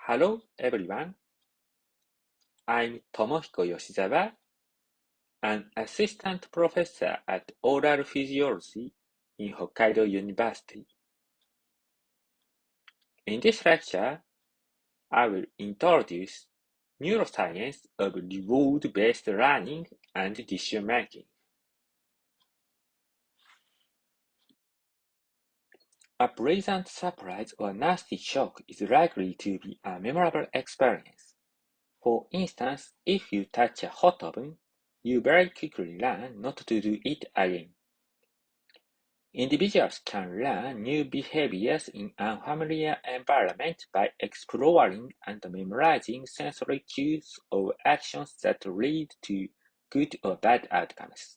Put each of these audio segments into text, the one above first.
Hello everyone, I'm Tomohiko Yoshizawa, an assistant professor at oral physiology in Hokkaido University. In this lecture, I will introduce neuroscience of reward-based learning and decision-making. A pleasant surprise or nasty shock is likely to be a memorable experience. For instance, if you touch a hot oven, you very quickly learn not to do it again. Individuals can learn new behaviors in unfamiliar environments by exploring and memorizing sensory cues or actions that lead to good or bad outcomes.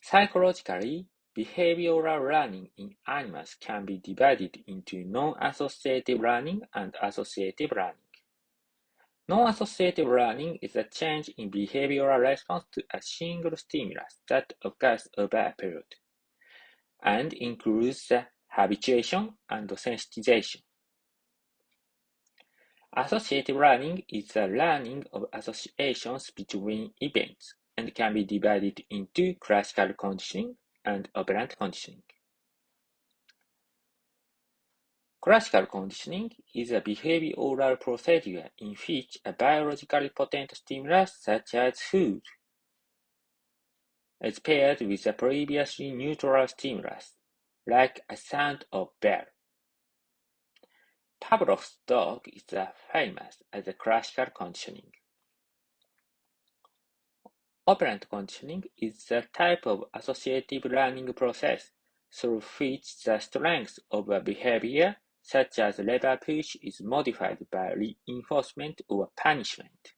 Psychologically, behavioral learning in animals can be divided into non-associative learning and associative learning. Non-associative learning is a change in behavioral response to a single stimulus that occurs over a period, and includes the habituation and sensitization. Associative learning is the learning of associations between events and can be divided into classical conditioning and operant conditioning. Classical conditioning is a behavioral procedure in which a biologically potent stimulus such as food is paired with a previously neutral stimulus, like a sound of bell. Pavlov's dog is famous as a classical conditioning. Operant conditioning is the type of associative learning process through which the strength of a behavior, such as lever push, is modified by reinforcement or punishment.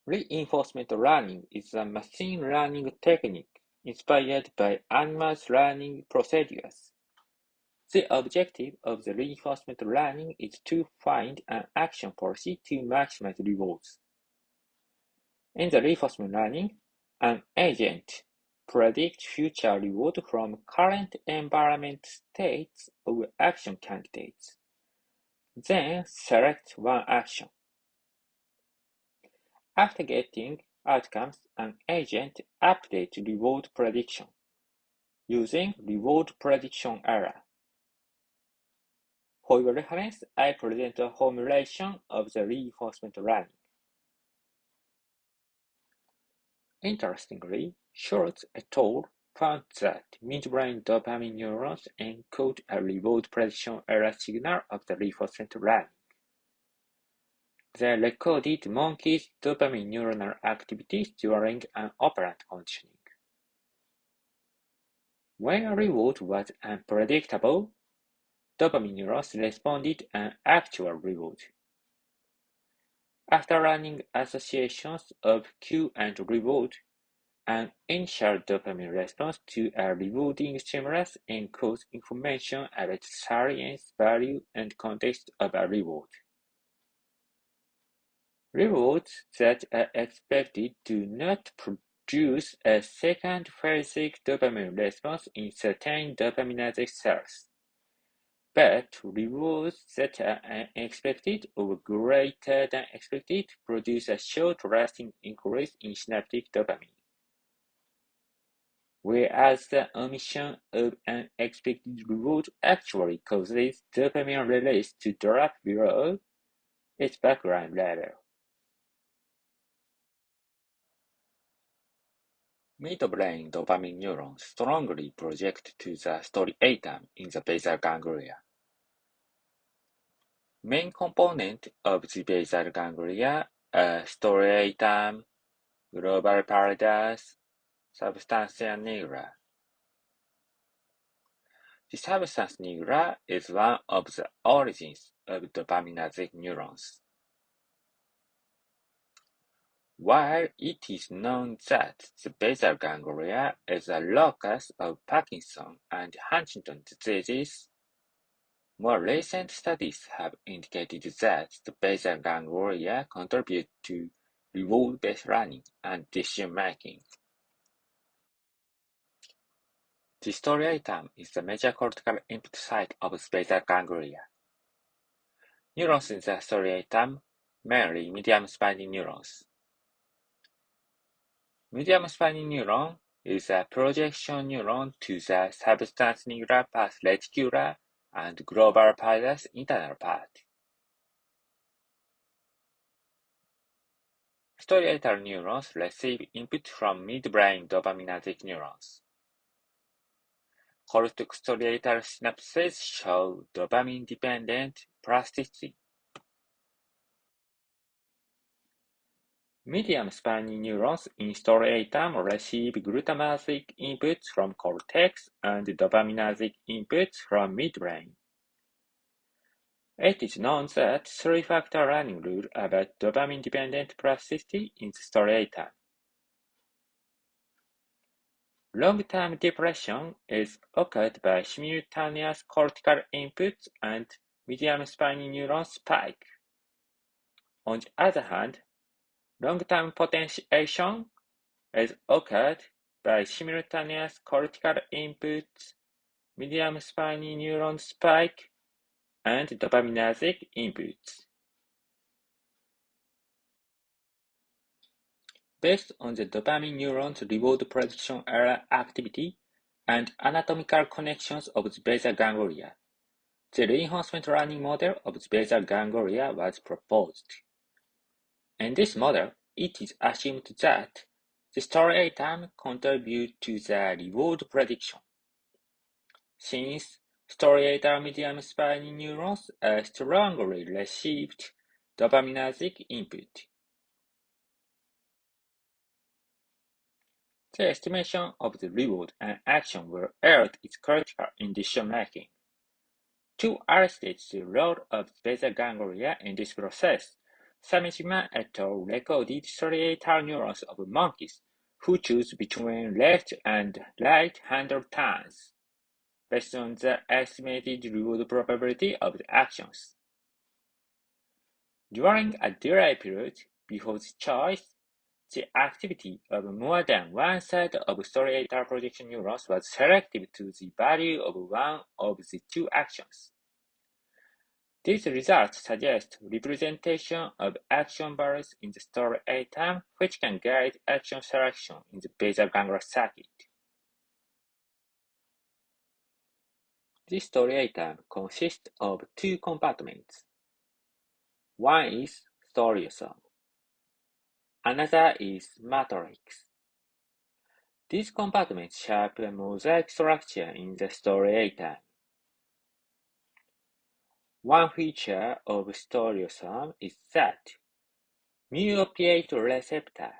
Reinforcement learning is a machine learning technique inspired by animals' learning procedures. The objective of the reinforcement learning is to find an action policy to maximize rewards. In the reinforcement learning, an agent predicts future reward from current environment states of action candidates, then selects one action. After getting outcomes, an agent updates reward prediction using reward prediction error. For your reference, I present a formulation of the reinforcement learning. Interestingly, Schultz et al. Found that midbrain dopamine neurons encode a reward prediction error signal of the reinforcement learning. They recorded monkeys' dopamine neuronal activities during an operant conditioning. When a reward was unpredictable, dopamine neurons responded an actual reward. After learning associations of cue and reward, an initial dopamine response to a rewarding stimulus encodes information about salience, value, and context of a reward. Rewards that are expected do not produce a second phasic dopamine response in certain dopaminergic cells, but rewards that are unexpected or greater than expected produce a short-lasting increase in synaptic dopamine. Whereas the omission of an expected reward actually causes dopamine release to drop below its background level. Midbrain dopamine neurons strongly project to the striatum in the basal ganglia. Main component of the basal ganglia are striatum, global pallidus, substantia nigra. The substance nigra is one of the origins of dopaminergic neurons. While it is known that the basal ganglia is a locus of Parkinson and Huntington diseases, more recent studies have indicated that the basal ganglia contribute to reward-based learning and decision-making. The striatum is the major cortical input site of the basal ganglia. Neurons in the striatum, mainly medium spiny neurons. Medium spiny neuron is a projection neuron to the substance nigra pars reticular and global pallidus internal part. Striatal neurons receive input from midbrain dopaminergic neurons. Corticostriatal synapses show dopamine-dependent plasticity. Medium spiny neurons in striatum receive glutamatergic inputs from cortex and dopaminergic inputs from midbrain. It is known that three-factor learning rule about dopamine-dependent plasticity in the striatum. Long-term depression is occurred by simultaneous cortical inputs and medium spiny neuron spike. On the other hand, long-term potentiation is occurred by simultaneous cortical inputs, medium spiny neuron spike, and dopaminergic inputs. Based on the dopamine neurons' reward prediction error activity and anatomical connections of the basal ganglia, the reinforcement learning model of the basal ganglia was proposed. In this model, it is assumed that the striatum contributes to the reward prediction. Since striatal medium spiny neurons strongly received dopaminergic input, the estimation of the reward and action where erred is critical in decision-making. To illustrate the role of the basal ganglia in this process, Samejima et al. Recorded striatal neurons of monkeys who choose between left and right handle turns, based on the estimated reward probability of the actions. During a delay period before the choice, the activity of more than one set of striatal projection neurons was selective to the value of one of the two actions. These results suggest representation of action values in the striatum which can guide action selection in the basal ganglia circuit. This striatum consists of two compartments. One is striosome. Another is matrix. These compartments shape a mosaic structure in the striatum. One feature of striosome is that mu-opiate receptor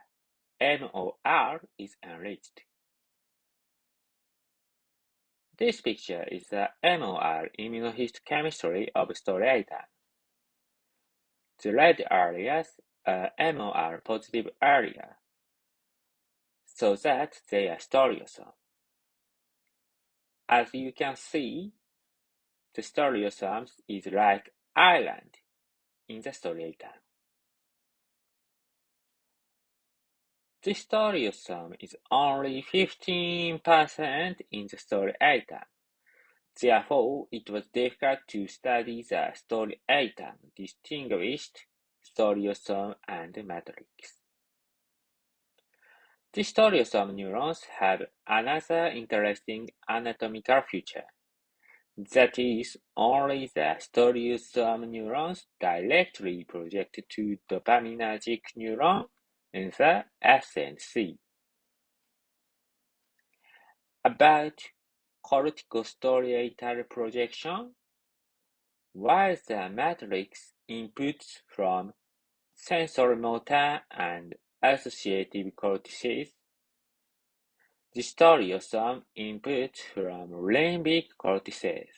MOR is enriched. This picture is the MOR immunohistochemistry of striatum. The red areas are MOR positive area, so that they are striosome. As you can see, the striosome is like island in the striatum. The striosome is only 15% in the striatum. Therefore, it was difficult to study the striatum distinguished striosome and matrix. The striosome neurons have another interesting anatomical feature. That is, only the striosome neurons directly project to dopaminergic neuron in the S and C. About corticostriatal projection, while the matrix inputs from sensorimotor and associative cortices, the striosome inputs from limbic cortices.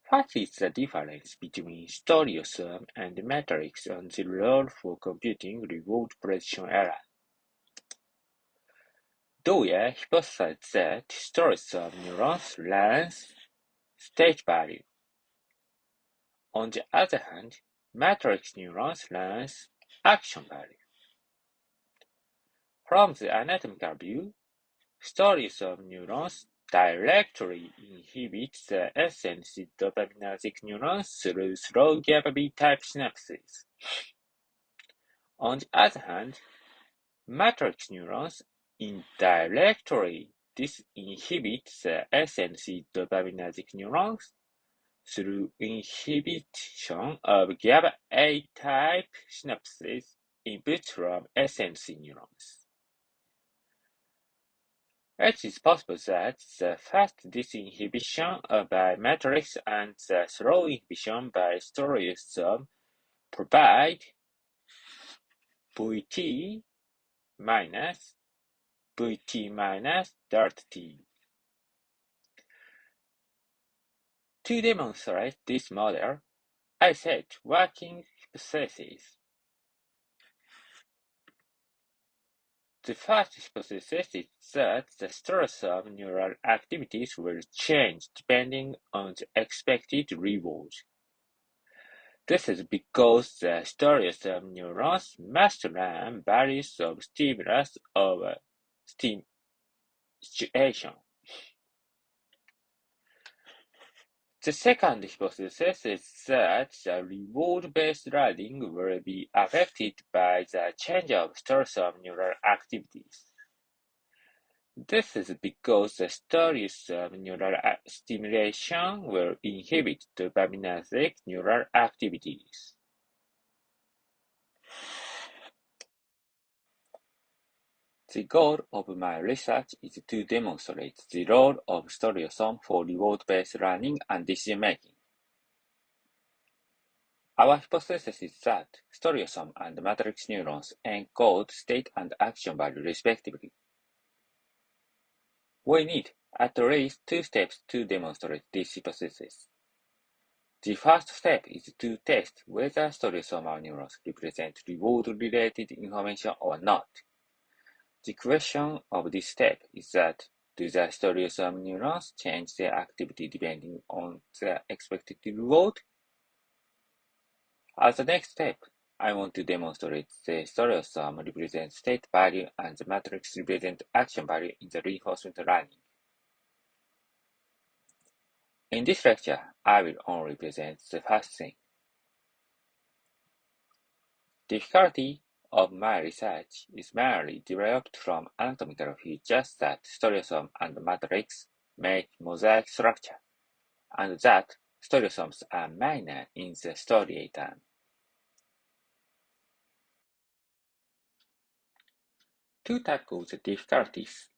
What is the difference between striosome and matrix and the role for computing reward prediction error? Doya hypothesized that striosome neurons learn state value. On the other hand, matrix neurons learn action value. From the anatomical view, striosome neurons directly inhibit the SNC dopaminergic neurons through slow GABA-B type synapses. On the other hand, matrix neurons indirectly disinhibit the SNC dopaminergic neurons through inhibition of GABA-A type synapses input from SNC neurons. It is possible that the fast disinhibition by matrix and the slow inhibition by striosome provide Vt minus Vt minus delta T. To demonstrate this model, I set working hypotheses. The first hypothesis is that the striosome neural activities will change depending on the expected reward. This is because the striosome neurons must learn values of stimulus over situation. The second hypothesis is that the reward-based learning will be affected by the change of striosome neural activities. This is because the striosome neural stimulation will inhibit dopaminergic neural activities. The goal of my research is to demonstrate the role of striosome for reward-based learning and decision-making. Our hypothesis is that striosome and matrix neurons encode state and action value respectively. We need at least two steps to demonstrate this hypothesis. The first step is to test whether striosomal neurons represent reward-related information or not. The question of this step is that do the striosome neurons change their activity depending on the expected reward? As the next step, I want to demonstrate the striosome represents state value and the matrix represents action value in the reinforcement learning. In this lecture, I will only present the first thing. Difficulty of my research is mainly developed from anatomical features that striosome and matrix make mosaic structure, and that striosomes are minor in the striatum. To tackle the difficulties,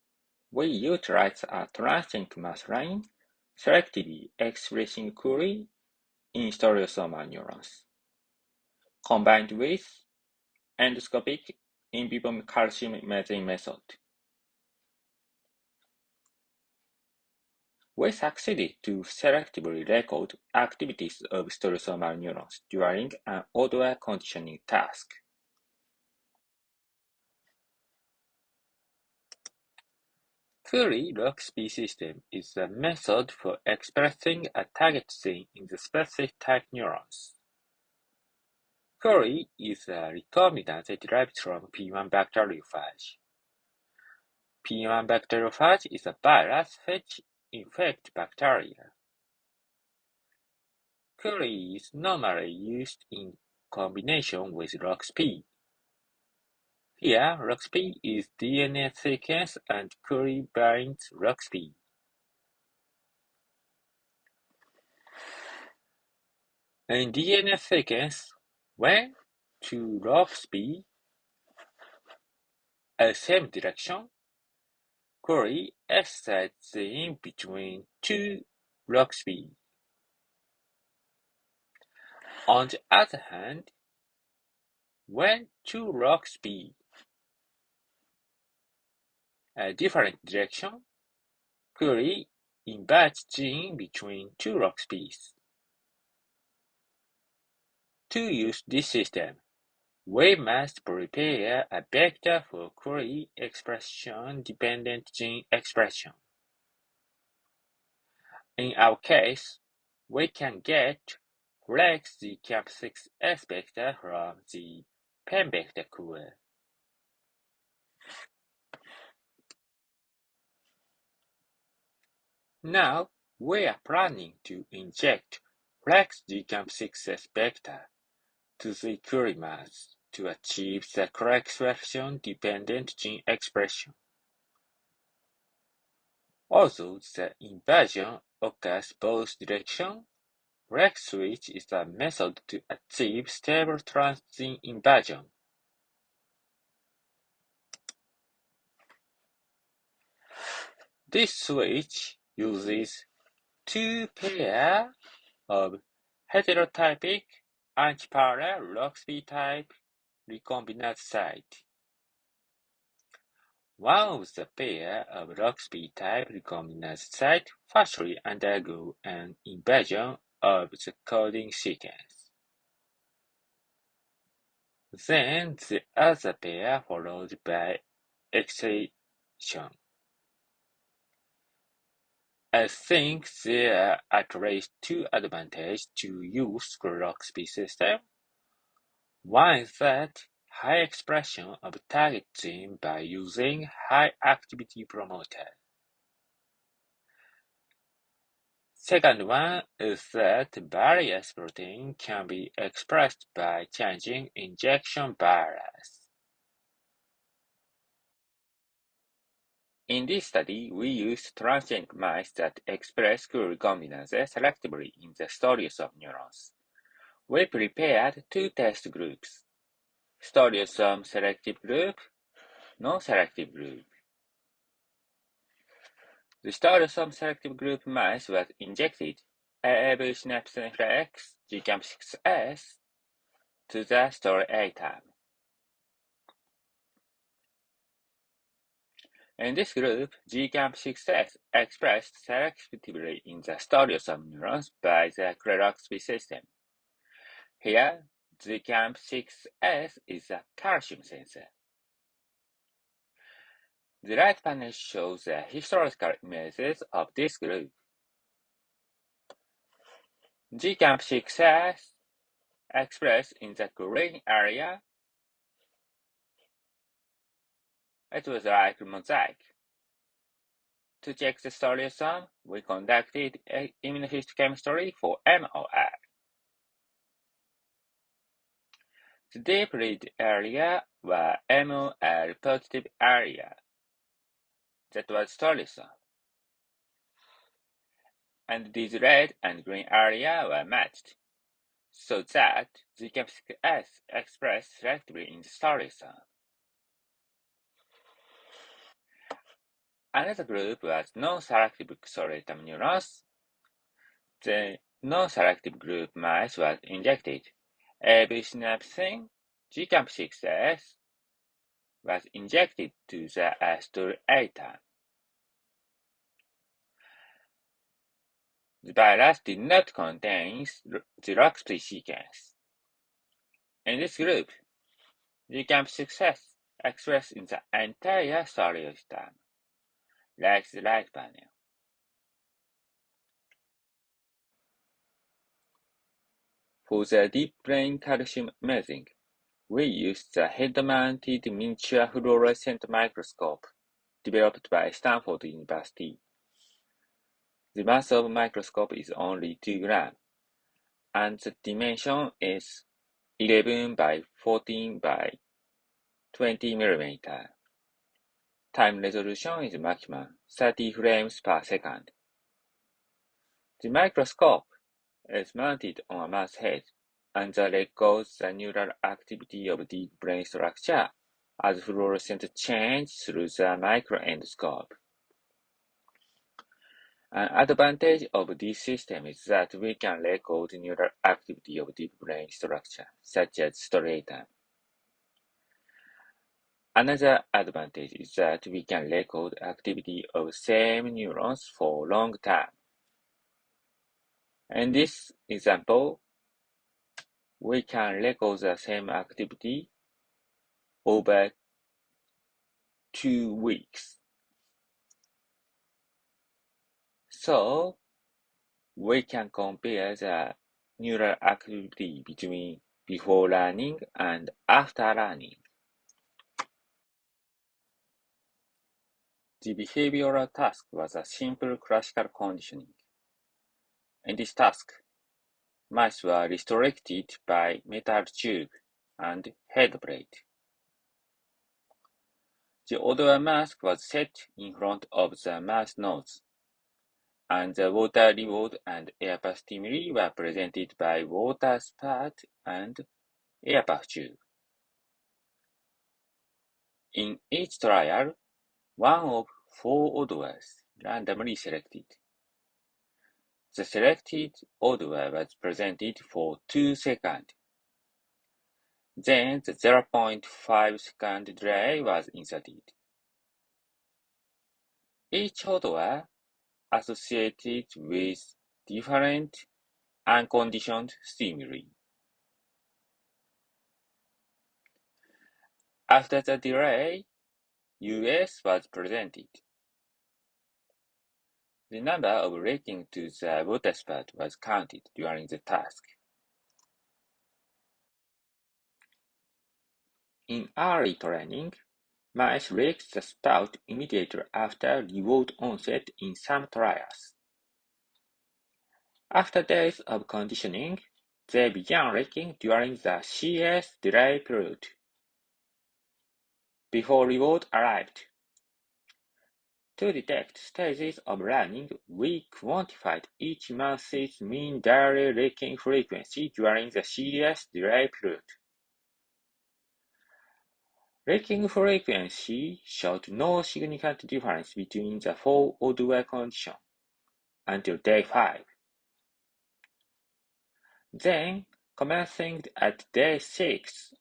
we utilize a transgenic mass line selectively expressing Cre in striosomal neurons, combined with endoscopic in vivo calcium imaging method. We succeeded to selectively record activities of striosome neurons during an odor conditioning task. Cre-loxP system is a method for expressing a target gene in the specific type neurons. Cre is a recombinant derived from P1 bacteriophage. P1 bacteriophage is a virus which infects bacteria. Cre is normally used in combination with loxP. Here, loxP is DNA sequence and Cre binds loxP. In DNA sequence, when two loxP are same direction, Cre excites in between two loxP. On the other hand, when two loxP are different direction, Cre invites gene between two loxPs. To use this system, we must prepare a vector for Cre expression-dependent gene expression. In our case, we can get flex the Camp6 S vector from the pen vector cool. Now, we are planning to inject flex GCAM6S vector to the equivalence to achieve the co-expression-dependent gene expression. Although the inversion occurs both directions, flex switch is a method to achieve stable transgene inversion. This switch uses two pairs of heterotypic antiparallel loxP type recombinant sites. One of the pair of loxP type recombinant sites partially undergo an inversion of the coding sequence. Then the other pair followed by excitation. I think there are at least two advantages to use the loxP system. One is that high expression of target gene by using high activity promoter. Second one is that various proteins can be expressed by changing injection virus. In this study, we used transgenic mice that express recombinase selectively in the striosome neurons. We prepared two test groups, striosome selective group, non-selective group. The striosome selective group mice was injected AAV synapsin flex GCAM6S to the striatum. In this group, GCAM6S expressed selectively in the striosome neurons by the loxP system. Here, GCAM6S is a calcium sensor. The right panel shows the historical images of this group. GCAM6S expressed in the green area. It was like mosaic. To check the striosome, we conducted immunohistochemistry for MOR. The deep red area was MOR positive area. That was striosome. And these red and green areas were matched, so that GCAM6S expressed selectively in the striosome. Another group was non-selective striatum neurons. The non-selective group mice was injected AAV synapsin GCAM6S was injected to the striatum. The virus did not contain the loxP sequence. In this group, GCAM6S expressed in the entire striatum, like the right panel. For the deep brain calcium imaging, we used the head-mounted miniature fluorescent microscope developed by Stanford University. The mass of the microscope is only 2 grams, and the dimension is 11 by 14 by 20 millimeter. Time resolution is maximum 30 frames per second. The microscope is mounted on a mouse head, and the records the neural activity of deep brain structure as fluorescent change through the microendoscope. An advantage of this system is that we can record neural activity of deep brain structure, such as striatum. Another advantage is that we can record activity of same neurons for long term. In this example, we can record the same activity over 2 weeks. So, we can compare the neural activity between before learning and after learning. The behavioral task was a simple classical conditioning. In this task, mice were restricted by metal tube and head plate. The odor mask was set in front of the mouse nose, and the water reward and air puff stimuli were presented by water spout and air puff tube. In each trial, one of 4 odors randomly selected. The selected odor was presented for 2 seconds. Then the 0.5 second delay was inserted. Each odor associated with different unconditioned stimuli. After the delay, US was presented. The number of raking to the water spout was counted during the task. In early training, mice raked the spout immediately after reward onset in some trials. After days of conditioning, they began raking during the CS delay period. Before reward arrived. To detect stages of learning, we quantified each mouse's mean daily raking frequency during the CS delay period. Raking frequency showed no significant difference between the 4 odor conditions until day 5. Then, commencing at day 6,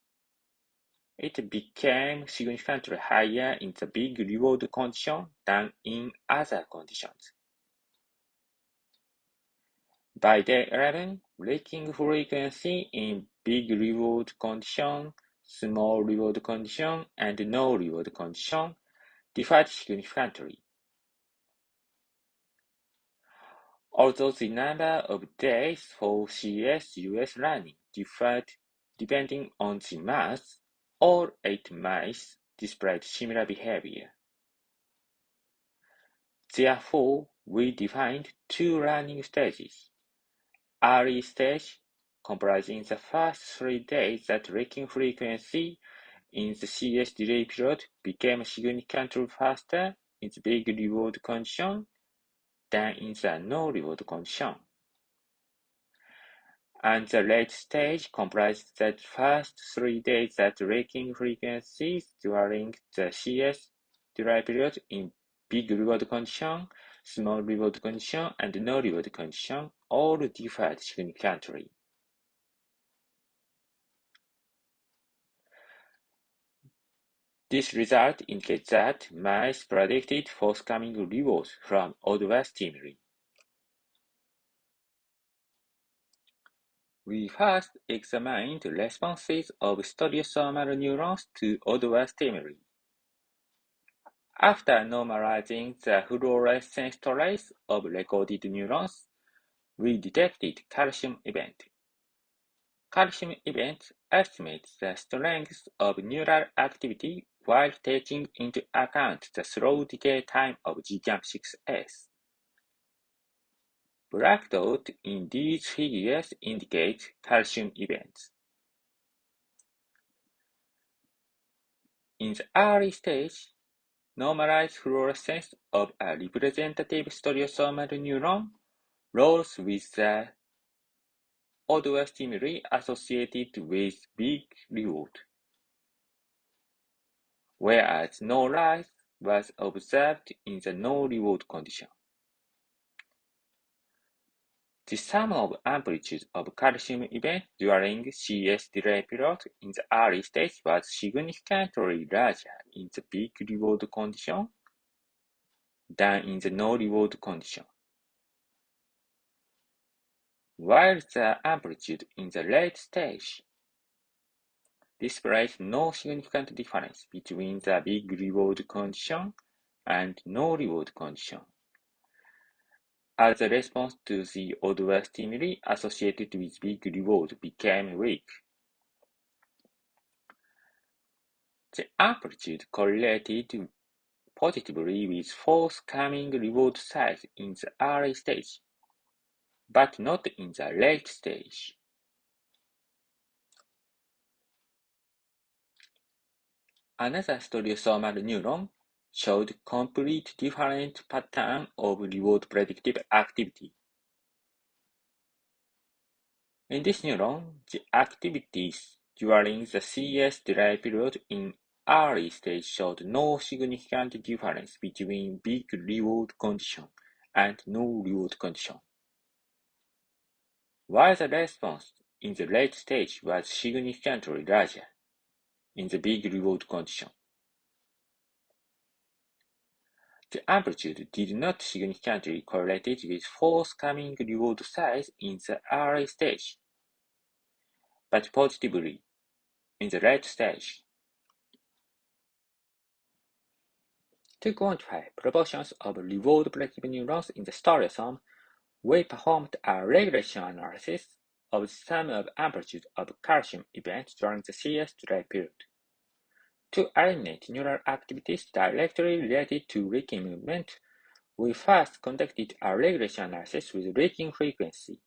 it became significantly higher in the big reward condition than in other conditions. By day 11, raking frequency in big reward condition, small reward condition, and no reward condition differed significantly. Although the number of days for CS-US learning differed depending on the mouse, all 8 mice displayed similar behavior. Therefore, we defined 2 learning stages. Early stage, comprising the first 3 days that raking frequency in the CS delay period became significantly faster in the big reward condition than in the no reward condition. And the late stage comprised the first 3 days that raking frequencies during the CS delay period in big reward condition, small reward condition, and no reward condition all differed significantly. This result indicates that mice predicted forthcoming rewards from odor stimuli. We first examined responses of striatal neurons to odor stimuli. After normalizing the fluorescence trace of recorded neurons, we detected calcium event. Calcium events estimate the strength of neural activity while taking into account the slow decay time of GCAM6S. Black dot in these figures indicate calcium events. In the early stage, normalized fluorescence of a representative striatal neuron rose with the odor stimuli associated with big reward, whereas no rise was observed in the no reward condition. The sum of amplitude of calcium events during CS delay period in the early stage was significantly larger in the big reward condition than in the no reward condition, while the amplitude in the late stage displays no significant difference between the big reward condition and no reward condition, as the response to the odor stimuli associated with big reward became weak. The amplitude correlated positively with forthcoming reward size in the early stage, but not in the late stage. Another striasomal neuron showed complete different pattern of reward predictive activity. In this neuron, the activities during the CS delay period in early stage showed no significant difference between big reward condition and no reward condition, while the response in the late stage was significantly larger in the big reward condition. The amplitude did not significantly correlate with forthcoming reward size in the early stage, but positively in the late stage. To quantify proportions of reward-predictive neurons in the striosome, we performed a regression analysis of the sum of amplitude of calcium events during the CS delay period. To eliminate neural activities directly related to leaking movement, we first conducted a regression analysis with leaking frequency,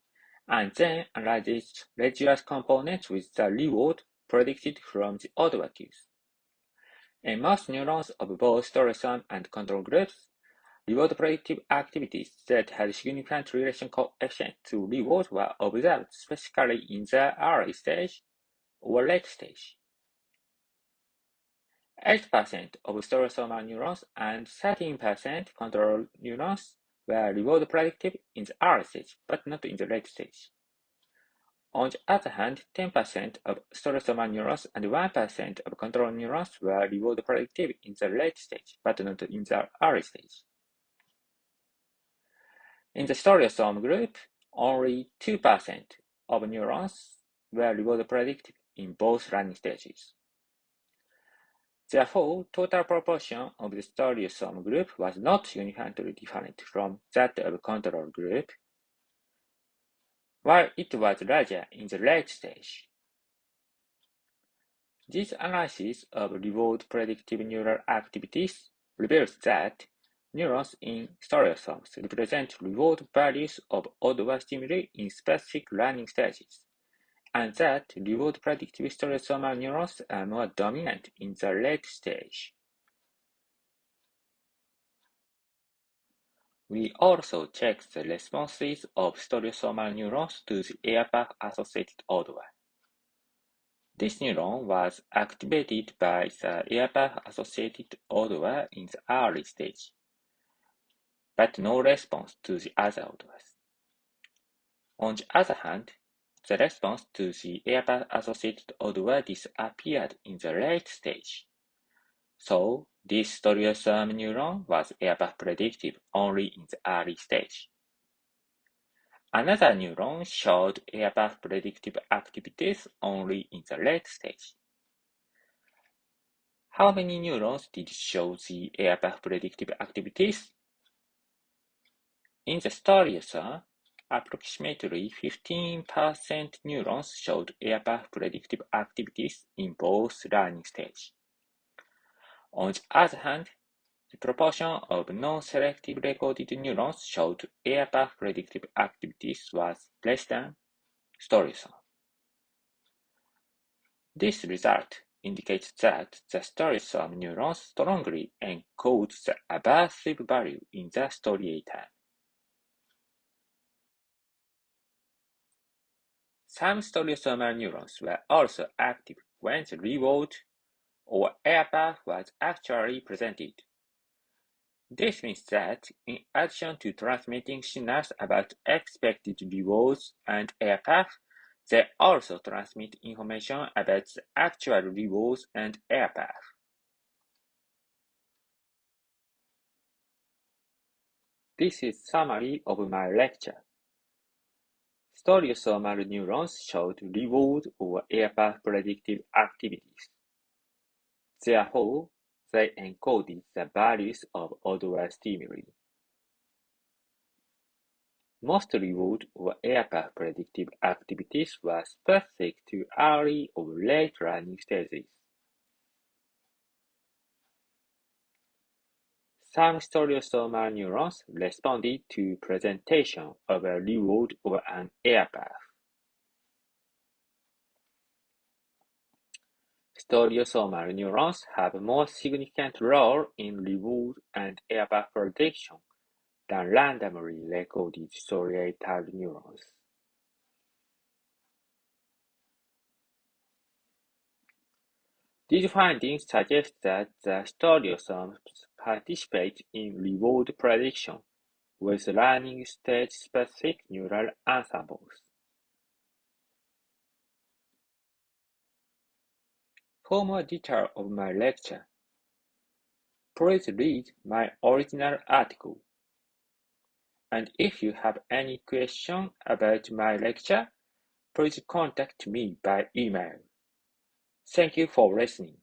and then analyzed residual components with the reward predicted from the odor cues. In most neurons of both striosome and control groups, reward predictive activities that had significant relation coefficient to reward were observed specifically in the early stage or late stage. 8% of striasomal neurons and 13% control neurons were reward predictive in the early stage, but not in the late stage. On the other hand, 10% of striasomal neurons and 1% of control neurons were reward predictive in the late stage, but not in the early stage. In the striosome group, only 2% of neurons were reward predictive in both learning stages. Therefore, total proportion of the striosome group was not significantly different from that of control group, while it was larger in the late stage. This analysis of reward predictive neural activities reveals that neurons in striosomes represent reward values of odor stimuli in specific learning stages, and that reward predictive striosomal neurons are more dominant in the late stage. We also checked the responses of striosomal neurons to the air-path-associated odor. This neuron was activated by the air-path-associated odor in the early stage, but no response to the other odors. On the other hand, the response to the air-path-associated odor disappeared in the late stage. So, this striosome neuron was air-path predictive only in the early stage. Another neuron showed air-path predictive activities only in the late stage. How many neurons did show the air-path predictive activities? In the striosome, approximately 15% neurons showed air-path predictive activities in both learning stages. On the other hand, the proportion of non-selective recorded neurons showed air-path predictive activities was less than striosome. This result indicates that the striosome neurons strongly encode the aversive value in the striatum. Some striosomal neurons were also active when the reward or air path was actually presented. This means that, in addition to transmitting signals about expected rewards and air path, they also transmit information about the actual rewards and air path. This is summary of my lecture. Striosomal neurons showed reward or air path predictive activities. Therefore, they encoded the values of odor stimuli. Most reward or air path predictive activities were specific to early or late learning stages. Some striosome neurons responded to presentation of a reward or an air path. Striosome neurons have a more significant role in reward and air path prediction than randomly recorded striatal neurons. These findings suggest that the striosomes participate in reward prediction with learning stage-specific neural ensembles. For more detail of my lecture, please read my original article. And if you have any question about my lecture, please contact me by email. Thank you for listening.